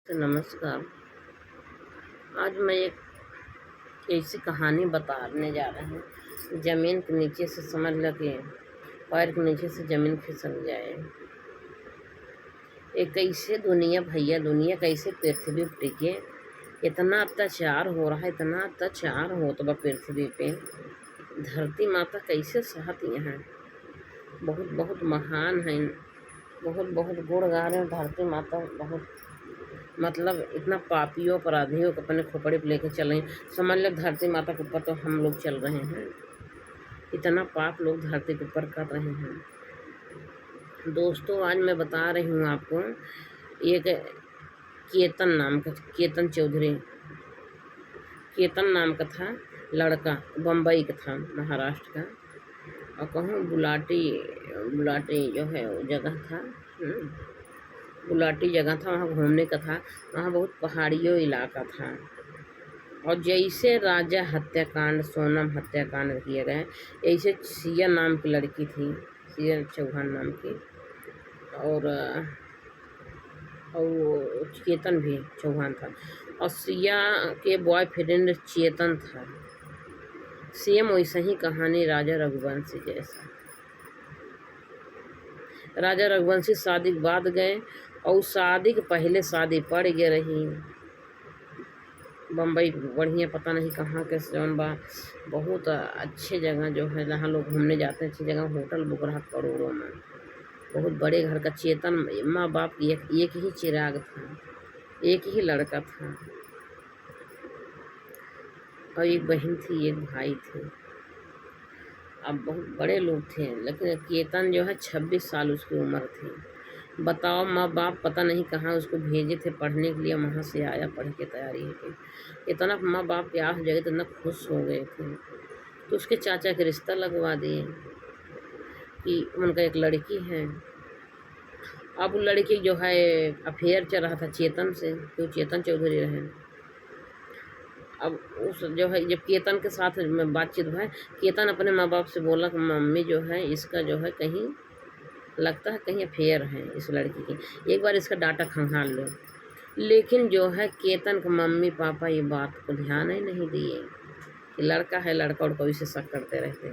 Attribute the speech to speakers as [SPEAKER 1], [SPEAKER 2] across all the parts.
[SPEAKER 1] तो नमस्कार। आज मैं एक ऐसी कहानी बताने जा रहा हूँ। ज़मीन के नीचे से समझ लो कि पैर के नीचे से ज़मीन फिसल जाए। ये कैसे दुनिया भैया, दुनिया कैसे पृथ्वी पर टिके। इतना अत्याचार हो रहा है, इतना अत्याचार होता बा पृथ्वी पे। धरती माता कैसे सहती हैं। बहुत बहुत महान है, बहुत बहुत गुण गा रहे हैं धरती माता। बहुत मतलब इतना पापियों अपराधियों को अपने खोपड़े पे लेके चल रहे हैं। समझ लो धरती माता के ऊपर तो हम लोग चल रहे हैं। इतना पाप लोग धरती के ऊपर कर रहे हैं। दोस्तों, आज मैं बता रही हूँ आपको एक केतन नाम का, केतन चौधरी, केतन नाम का था लड़का, बम्बई का था, महाराष्ट्र का। और कहूँ बुलाटी, बुलाटी जो है वो जगह था, गुलाटी जगह था, वहाँ घूमने का था। वहाँ बहुत पहाड़ियों इलाका था। और जैसे राजा हत्याकांड, सोनम हत्याकांड किए गए, ऐसे सिया नाम की लड़की थी, सिया चौहान नाम की। और वो चेतन भी चौहान था। और सिया के बॉयफ्रेंड चेतन था। सेम वैसा ही कहानी राजा रघुवंशी जैसा। राजा रघुवंशी शादी के बाद गए और शादी के पहले शादी पड़ गई रही। बम्बई बढ़िया पता नहीं कहाँ के जौन बा, बहुत अच्छे जगह जो है जहाँ लोग घूमने जाते हैं, अच्छी जगह होटल बुक रहा करोड़ों में। बहुत बड़े घर का। चेतन माँ बाप की एक ही चिराग था, एक ही लड़का था। और एक बहन थी, एक भाई थे। अब बहुत बड़े लोग थे, लेकिन केतन जो है 26 साल उसकी उम्र थी। बताओ, माँ बाप पता नहीं कहाँ उसको भेजे थे पढ़ने के लिए, वहाँ से आया पढ़ के तैयारी है कि इतना माँ बाप प्यास जगह तो इतना खुश हो गए थे। तो उसके चाचा के रिश्ता लगवा दिए कि उनका एक लड़की है। अब वो लड़की जो है अफेयर चल रहा था चेतन से, तो चेतन चौधरी रहे। अब उस जो है जब केतन के साथ में बातचीत है, केतन अपने माँ बाप से बोला कि मम्मी जो है इसका जो है कहीं लगता है कहीं अफेयर है इस लड़की की, एक बार इसका डाटा खंगाल लो। लेकिन जो है केतन के मम्मी पापा ये बात को ध्यान ही नहीं दिए कि लड़का है, लड़का और कोई से शक करते रहते।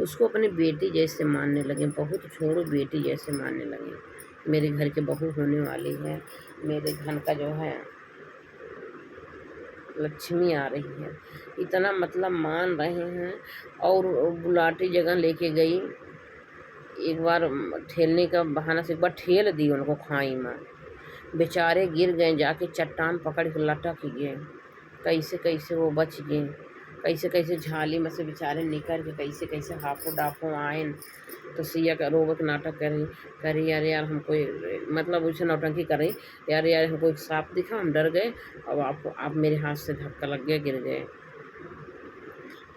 [SPEAKER 1] उसको अपनी बेटी जैसे मानने लगे, बहुत छोड़ो बेटी जैसे मानने लगे। मेरे घर की बहू होने वाली है, मेरे घर का जो है लक्ष्मी आ रही है, इतना मतलब मान रहे हैं। और बुलाटी जगह लेके गई, एक बार ठेलने का बहाना से एक बार ठेल दी उनको खाई में। बेचारे गिर गए, जाके चट्टान पकड़ के लटक गए। कैसे कैसे वो बच गए, कैसे कैसे झाली में से बेचारे निकल के कैसे कैसे हाफो डाफो आए। तो सिया का रोबक नाटक करी यार यार हमको मतलब उसे नौटंकी करी, यार यार हमको एक सांप दिखा, हम डर गए। अब आप मेरे हाथ से धक्का लग गया, गिर गए।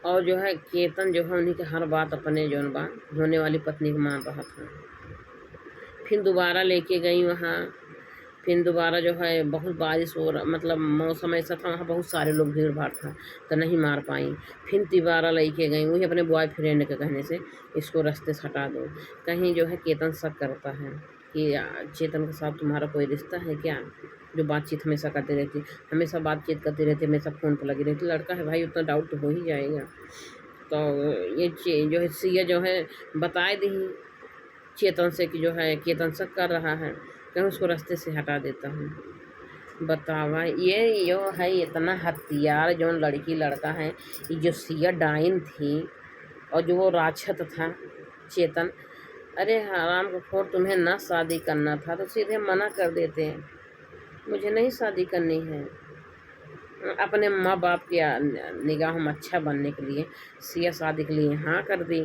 [SPEAKER 1] और जो है केतन जो है उन्हीं के हर बात अपने जौन बा होने वाली पत्नी को मान रहा था। फिर दोबारा लेके गई वहाँ। फिर दोबारा जो है बहुत बारिश हो रहा, मतलब मौसम ऐसा था, वहाँ बहुत सारे लोग भीड़ भाड़ था तो नहीं मार पाई। फिर दोबारा लेके गई, वही अपने बॉयफ्रेंड के कहने से इसको रास्ते से हटा दो। कहीं जो है केतन शक करता है कि चेतन के साथ तुम्हारा कोई रिश्ता है क्या, जो बातचीत हमेशा करती रहती, हमेशा बातचीत करती रहती, हमेशा फ़ोन पर लगी रहती। लड़का है भाई, उतना डाउट तो हो ही जाएगा। तो ये जो है सिया जो है बताए दी चेतन से कि जो है केतन शक कर रहा है, कहीं उसको रास्ते से हटा देता हूँ। बतावा ये जो है इतना हथियार जो लड़की लड़का है, ये जो सिया डाइन थी और जो वो राक्षस था चेतन, अरे हराम को खोर, तुम्हें ना शादी करना था तो सीधे मना कर देते हैं, मुझे नहीं शादी करनी है। अपने माँ बाप की निगाह में अच्छा बनने के लिए सिया शादी के लिए हाँ कर दी।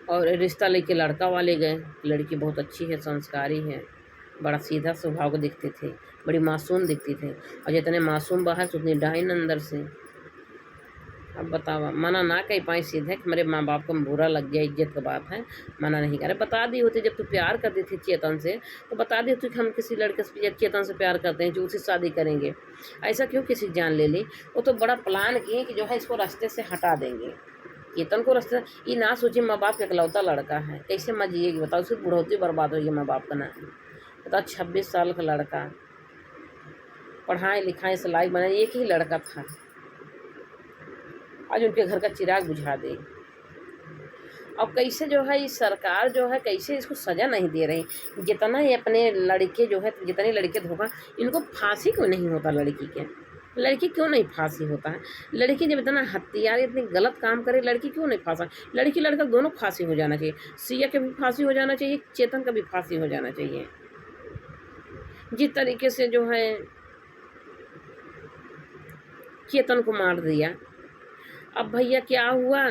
[SPEAKER 1] और रिश्ता लेके लड़का वाले गए। लड़की बहुत अच्छी है, संस्कारी है, बड़ा सीधा स्वभाव को दिखती थी, बड़ी मासूम दिखती थी। और जितने मासूम बाहर से उतनी डाइन अंदर से। अब बतावा, मना ना कह पाई सीधे कि मेरे माँ बाप को बुरा लग गया, इज्जत की बात है, मना नहीं करे। बता दी होती जब तू प्यार करती थी चेतन से, तो बता दी होती कि हम किसी लड़के से चेतन से प्यार करते हैं, जो उससे शादी करेंगे। ऐसा क्यों किसी जान ले ली। वो तो बड़ा प्लान किए कि जो है इसको रास्ते से हटा देंगे, केतन को रास्ते। ये ना सोचे माँ बाप का इकलौता लड़का है, कैसे माँ जिएगी बताओ, उसकी बुढ़ौती बर्बाद होगी माँ बाप का ना। बताओ 26 साल का लड़का, पढ़ाए लिखाए सिलाई बनाए, एक ही लड़का था, आज उनके घर का चिराग बुझा दे। अब कैसे जो है इस सरकार जो है कैसे इसको सज़ा नहीं दे रही। जितना ये अपने लड़के जो है, जितने लड़के धोखा, इनको फांसी क्यों नहीं होता लड़की के? लड़की क्यों नहीं फांसी होता है? लड़की जब इतना हत्यारे इतनी गलत काम करे, लड़की क्यों नहीं फांसा? लड़की लड़का दोनों फांसी हो जाना चाहिए। सिया का भी फांसी हो जाना चाहिए, चेतन का भी फांसी हो जाना चाहिए। जिस तरीके से जो है चेतन को मार दिया। अब भैया क्या हुआ,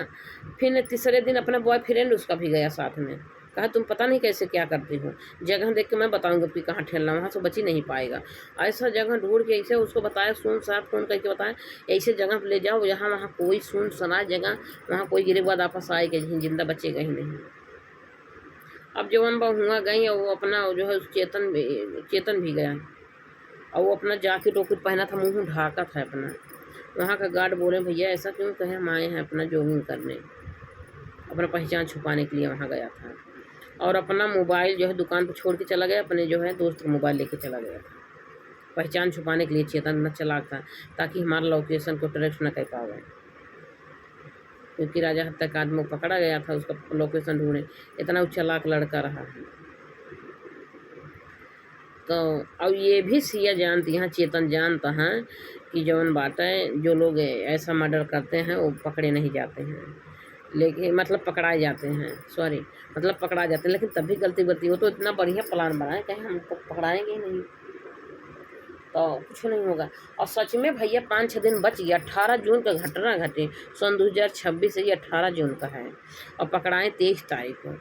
[SPEAKER 1] फिर तीसरे दिन अपना बॉयफ्रेंड उसका भी गया साथ में, कहा तुम पता नहीं कैसे क्या करती हो, जगह देख के मैं बताऊंगा कि कहाँ ठेलना, वहाँ से बच ही नहीं पाएगा। ऐसा जगह ढूंढ के ऐसे उसको बताया, सुन साहब फ़ोन करके बताया ऐसे जगह पर ले जाओ जहाँ वहाँ कोई सुन सना जगह, वहाँ कोई गिरे बाद वापस आएगा नहीं, जिंदा बचेगा ही नहीं। अब जवान बा हुआ गई और वो अपना जो है चेतन भी गया और वो अपना जैकेट वॉकेट पहना था, मुँह ढाका था अपना। वहाँ का गार्ड बोले भैया ऐसा क्यों कहे, हम आए हैं अपना जॉगिंग करने, अपना पहचान छुपाने के लिए वहाँ गया था। और अपना मोबाइल जो है दुकान पर छोड़ के चला गया, अपने जो है दोस्त का मोबाइल लेके चला गया था, पहचान छुपाने के लिए। चेतन न चलाक था ताकि हमारा लोकेशन को ट्रैक न कर पावे, क्योंकि राजा हत्या का आदमी पकड़ा गया था, उसका लोकेशन ढूंढे, इतना वो चालाक लड़का रहा है। तो अब ये भी सिया जानती हैं, चेतन जानता है कि जौन बात है जो लोग ऐसा मर्डर करते हैं वो पकड़े नहीं जाते हैं, लेकिन मतलब पकड़ाए जाते हैं, सॉरी मतलब पकड़ा जाते हैं, लेकिन तब भी गलती वो तो इतना बढ़िया प्लान बनाए कहीं हमको पकड़ाएंगे ही नहीं तो कुछ नहीं होगा। और सच में भैया 5-6 दिन बच गया। 18 जून का घटना घटे, सन 2026 से ये 18 जून का है और पकड़ाएँ 23 तारीख को।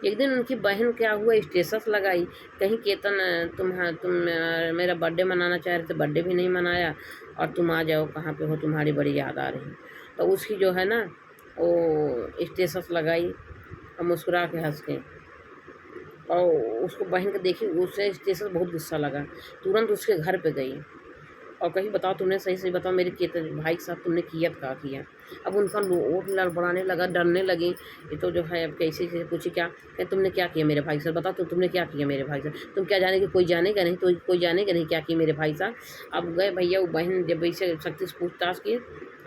[SPEAKER 1] एक दिन उनकी बहन क्या हुआ स्टेटस लगाई, कहीं केतन तुम मेरा बर्थडे मनाना चाह रहे थे, बर्थडे भी नहीं मनाया और तुम आ जाओ, कहाँ पे हो, तुम्हारी बड़ी याद आ रही। तो उसकी जो है ना वो स्टेटस लगाई और मुस्कुरा के हंस के, और उसको बहन के देखी, उससे स्टेटस बहुत गुस्सा लगा, तुरंत उसके घर पे गई और कहीं बताओ तुमने सही बताओ मेरे भाई साहब तुमने किया क्या किया। अब उनका वोट लड़बड़ाने लगा, डरने लगी। ये तो जो है अब कैसे पूछी क्या तुमने क्या किया मेरे भाई साहब, बताओ तुमने क्या किया मेरे भाई साहब, तुम क्या जानेगे, कोई जानेगा नहीं, तो कोई जानेगा नहीं क्या किया मेरे भाई साहब। अब गए भैया वो बहन जब ऐसे शक्ति से पूछताछ की,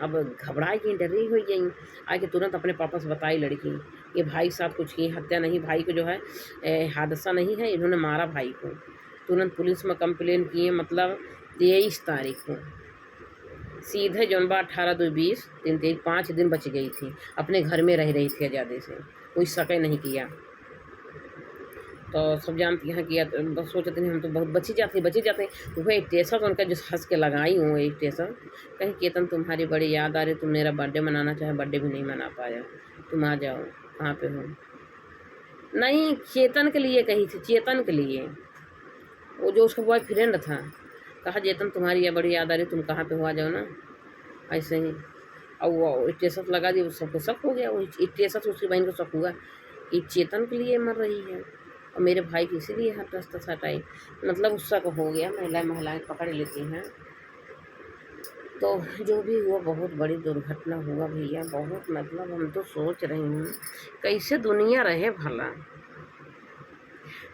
[SPEAKER 1] अब घबराई गई, डरी हुई गई, आके तुरंत अपने पापा से बताई लड़की, ये भाई साहब कुछ की हत्या नहीं, भाई को जो है हादसा नहीं है, इन्होंने मारा भाई को। तुरंत पुलिस में कंप्लेन किए, मतलब 23 तारीख को सीधे जौनबा 18-2-20 3 5 दिन बच गई थी, अपने घर में रह रही थी आज़ादी से, कोई शक नहीं किया। तो सब जानती हैं किया, तो बस सोचते हैं हम तो बहुत बची जाते। वह स्टेशन उनका जो हंस के लगाई हूँ स्टेशन, कहीं केतन तुम्हारी बड़ी याद आ रही, तुम मेरा बर्थडे मनाना चाहे, बर्थडे भी नहीं मना पाया, तुम आ जाओ, कहाँ पे हो। नहीं चेतन के लिए कही थी, चेतन के लिए, वो जो उसका बॉयफ्रेंड था, कहा चेतन तुम्हारी बड़ी याद आ रही, तुम कहाँ पे हो, आ जाओ ना, ऐसे ही। और वो स्टेटस लगा दी, सबको शक हो गया, वो स्टेटस उसकी बहन को शक हुआ कि चेतन के लिए मर रही है और मेरे भाई की इसीलिए हटस्ता हटाई, मतलब उसका को हो गया। महिलाएं पकड़ लेती हैं। तो जो भी हुआ बहुत बड़ी दुर्घटना हुआ भैया, बहुत, मतलब हम तो सोच रही हूँ कैसे दुनिया रहे भला।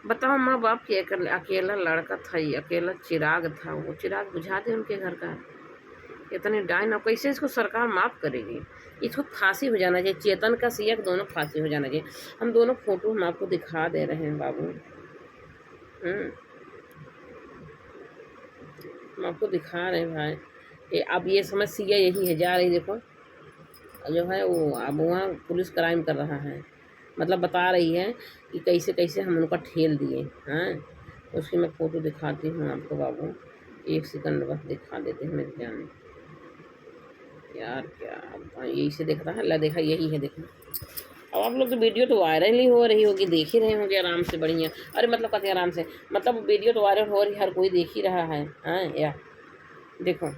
[SPEAKER 1] बताओ माँ बाप के अकेला लड़का था, अकेला चिराग था, वो चिराग बुझा दे उनके घर का, इतने डाइन, और कैसे इसको सरकार माफ़ करेगी। इसको फांसी हो जाना चाहिए, चेतन का सिया दोनों फांसी हो जाना चाहिए। हम दोनों फोटो हम आपको दिखा दे रहे हैं बाबू, हम आपको दिखा रहे हैं भाई। अब ये समझ सिया यही है, जा रही देखो जो है वो, अब वहाँ पुलिस क्राइम कर रहा है, मतलब बता रही है कि कैसे कैसे हम उनका ठेल दिए हैं। उसकी मैं फ़ोटो दिखाती हूँ आपको बाबू, 1 सेकंड बस दिखा देते हैं मेरे जान यार, क्या यही से देखता है, अल्लाह देखा यही है, देखो। अब आप लोग तो वीडियो तो वायरल ही हो रही होगी, देख ही रहे होंगे आराम से, बढ़िया। अरे मतलब कहते हैं आराम से, मतलब वीडियो तो वायरल हो रही, हर कोई देख ही रहा है, हाँ या देखो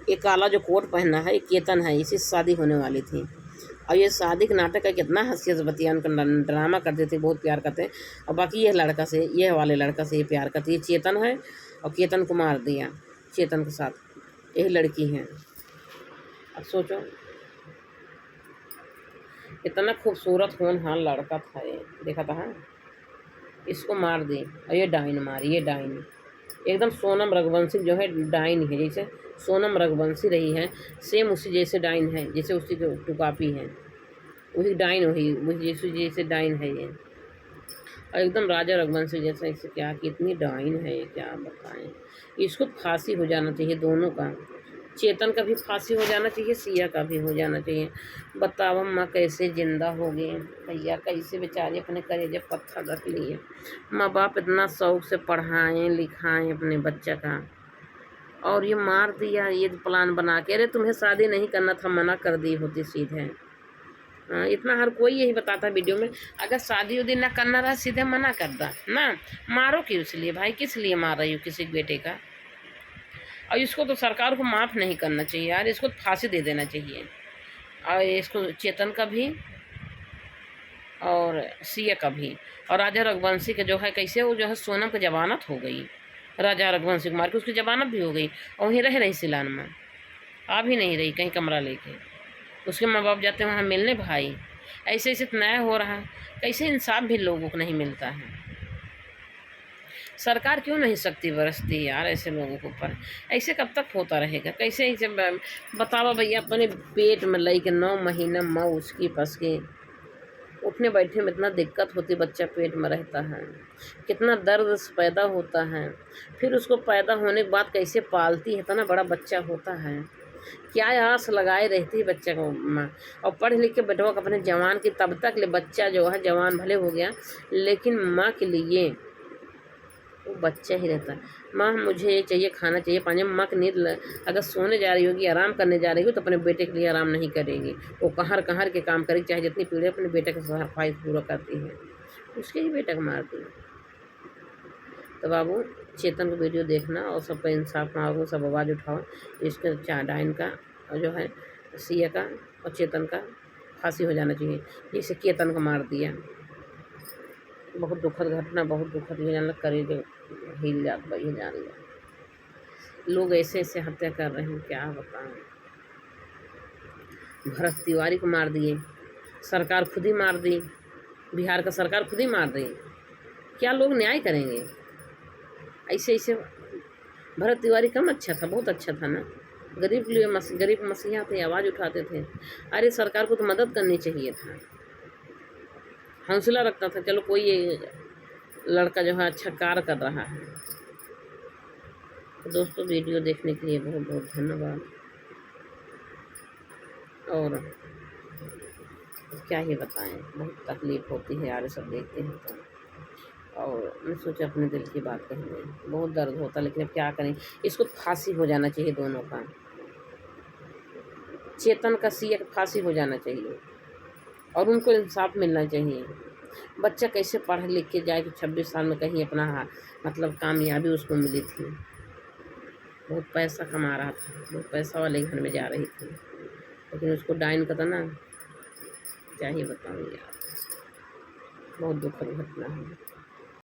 [SPEAKER 1] ये काला जो कोट पहना है, ये केतन है, इसी से शादी होने वाली थी। और ये शादी के नाटक का कितना हंसी से बतिया, उनका ड्रामा करते थे, बहुत प्यार करते हैं। और बाकी ये लड़का से, ये वाले लड़का से ये प्यार करती है, चेतन है, और केतन को मार दिया, चेतन के साथ यही लड़की है। अब सोचो इतना खूबसूरत होनहार लड़का था ये, देखा था हाँ? इसको मार दी और ये डाइन मारी, ये डाइन एकदम सोनम रघुवंशी जो है डाइन है, जैसे सोनम रघुवंशी रही है सेम उसी जैसे डाइन है, जैसे उसी की टुकापी है, वही डाइन वही जैसे जैसे डाइन है ये, और एकदम राजा रघुवंशी जैसा। इसे क्या कितनी डाइन है ये, क्या बताएं। इसको फांसी हो जाना चाहिए दोनों का, चेतन का भी फांसी हो जाना चाहिए, सिया का भी हो जाना चाहिए। बताओ अम्मा कैसे जिंदा हो गए भैया, कैसे बेचारे अपने कलेजे पत्थर रख लिए। माँ बाप इतना शौक से पढ़ाएं लिखाएं अपने बच्चा का, और ये मार दिया, ये प्लान बना के। अरे तुम्हें शादी नहीं करना था, मना कर दी होती सीधे। इतना हर कोई यही बताता है वीडियो में, अगर शादी उदी ना करना रहा सीधे मना कर दा ना, मारो क्यों इसलिए भाई, किस लिए मार रही हो किसी बेटे का। और इसको तो सरकार को माफ़ नहीं करना चाहिए यार, इसको फांसी दे देना चाहिए, और इसको चेतन का भी और सिया का भी। और राजा रघुवंशी का जो है कैसे वो जो है सोनम की जमानत हो गई, राजा रघुवंशी को मार के उसकी जमानत भी हो गई, और वहीं रह रही सिलान में, आ भी नहीं रही कहीं कमरा लेके। उसके माँ बाप जाते हैं वहाँ मिलने भाई, ऐसे ऐसे न्याय हो रहा है, कैसे इंसाफ भी लोगों को नहीं मिलता है। सरकार क्यों नहीं शक्ति बरसती यार ऐसे लोगों के ऊपर, ऐसे कब तक होता रहेगा, कैसे ऐसे बतावा भैया। अपने पेट में लई के 9 महीना माँ उसकी फंस के, उठने बैठने में इतना दिक्कत होती, बच्चा पेट में रहता है, कितना दर्द पैदा होता है, फिर उसको पैदा होने के बाद कैसे पालती है, इतना बड़ा बच्चा होता है, क्या आस लगाए रहती है बच्चे को माँ। और पढ़ लिख के बेटवा अपने जवान की, तब तक ले बच्चा जो है जवान भले हो गया, लेकिन माँ के लिए वो बच्चा ही रहता है। माँ मुझे ये चाहिए, खाना चाहिए, पानी। माँ की नींद अगर सोने जा रही होगी, आराम करने जा रही हो, तो अपने बेटे के लिए आराम नहीं करेगी, वो कहर कहर के काम करेगी, चाहे जितनी पीड़े अपने बेटे का ख्वाहिश पूरा करती है, उसके ही बेटे को मारती है। तो बाबू चेतन को वीडियो देखना और सबका इंसाफ मांगो, सब आवाज़ उठाओ, इसके डाइन का और जो है सिया का और चेतन का फांसी हो जाना चाहिए, जैसे केतन को मार दिया। बहुत दुखद घटना, बहुत दुखद, ये जान करे जो हिल जात भाई, जान लिया लोग ऐसे ऐसे हत्या कर रहे हैं, क्या बताएं। भरत तिवारी को मार दिए, सरकार खुद ही मार दी, बिहार का सरकार खुद ही मार दी, क्या लोग न्याय करेंगे। ऐसे ऐसे भरत तिवारी कम अच्छा था, बहुत अच्छा था ना, गरीब लिए गरीब मसीहा थे, आवाज़ उठाते थे। अरे सरकार को तो मदद करनी चाहिए था, हौसला रखता था, चलो कोई ये लड़का जो है अच्छा कार्य कर रहा है। तो दोस्तों वीडियो देखने के लिए बहुत बहुत धन्यवाद। और क्या ही बताएं, बहुत तकलीफ़ होती है यार सब देखते हैं तो। और मैं सोचा अपने दिल की बात कहेंगे, बहुत दर्द होता, लेकिन अब क्या करें, इसको फांसी हो जाना चाहिए दोनों का, चेतन का सिया का फांसी हो जाना चाहिए, और उनको इंसाफ मिलना चाहिए। बच्चा कैसे पढ़ लिख के जाए कि 26 साल में कहीं अपना मतलब कामयाबी उसको मिली थी, बहुत पैसा कमा रहा था, बहुत पैसा वाले घर में जा रही थी, लेकिन उसको डाइन का था ना, क्या ही बताऊँ यार, बहुत दुखद घटना है।